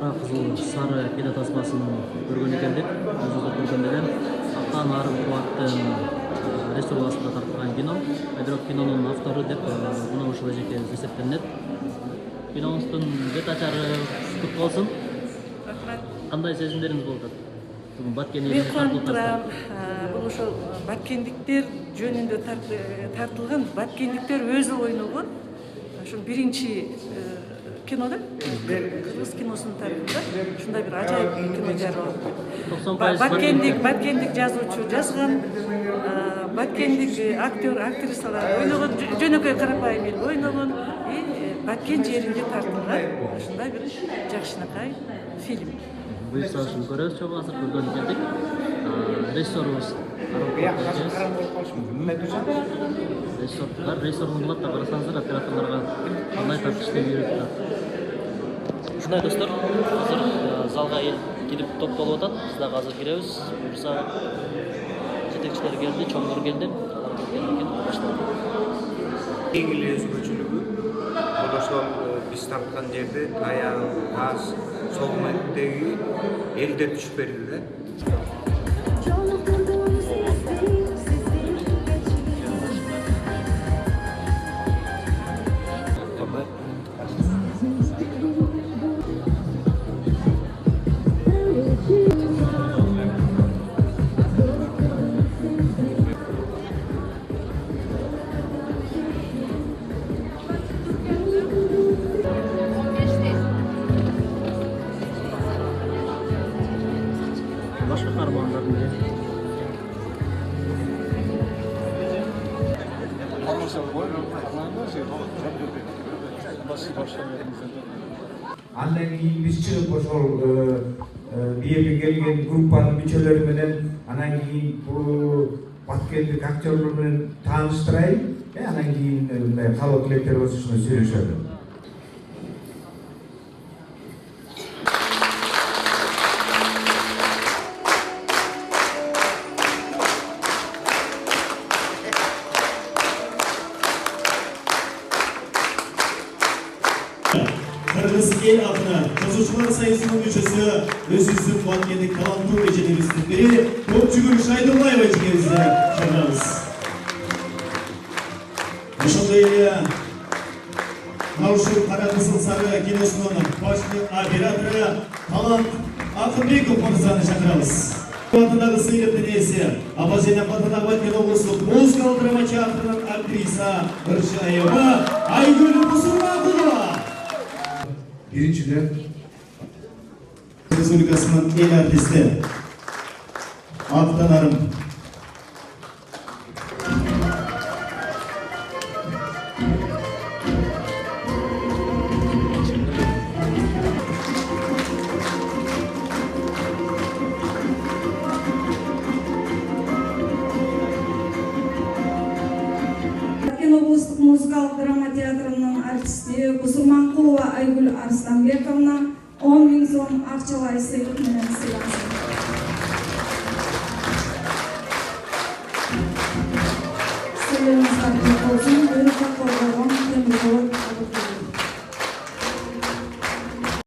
Кара Кызыл Сары кино тасмасын көргөн экенбиз. Өзүбүз көргөн элем Актан Арым Кубаттын ресурсында тартылган кино. Бирок кинонун автору деп мына ушул эжеке эсептелинет. Киноңуздун бет ачары кут болсун. Кандай сезимдериңиз болуп атат? Бүгүн Баткен Мен кубанып турам. Бул ошол баткендиктер жөнүндө тартылган, баткендиктер өзү ойногон ошол биринчи кино да, кыргыз киносунун тарыхында ушундай бир ажайып кино жаралып. Баткендик жазуучу жазган, баткендик актер, актрисалар ойногон, жөнөкөй карапайым эл ойногон, Баткен жеринде тартылган ушундай бир жакшынакай фильм. Буюрса ушуну көрөбүз, чоң азыр көргөн экенбиз. Режиссерубуз режиссердун кылат да карасаңыздар, операторлорго кандай тартиштеп үйрөтүп атат. Ушундай достор, азыр залга эл кирип топтолуп атат. Биз дагы азыр киребиз. Буюрса жетекчилер келди, чоңдор келди. Алар келгенден кийин башталат. Эң эле өзгөчөлүгү бул ошол биз тарткан жерде таяк, таш, сол моментдеги элдер түшүп берди да. Башка каармандардын Андан кийин биз чыгып ошол бияге келген группанын мүчөлөрү менен анан кийин бул баткендик актерлор менен тааныштырайын. Анан кийин мындай калоо тилектер болсо ушуну сүйлөшөлү. Kırgız el adına Yazıcılar Sayısı'nın müçesi Özüzün Batkendік таланттуу эженибиздин бири Көпчүгүл Шайдуллаева эженибизди чакырабыз. Ошондой эле ушул Кара Кызыл Сары киносунун башкы оператору Талант Акынбеков мырзаны чакырабыз. Атындагы сыйлыктын ээси Абазена Батырбек Баткен облустук музыкалык драма театрынын актриса Ыршаева Айгүл Мусурмакулова. Биринчиден Республикасынын эл артисти Актан Арым. Баткен облустук музыкалык драма театрынын артисти Бусурманкулова Айгүл Арсланбековна 10 000 сом акчалай сыйлык менен сыйланды.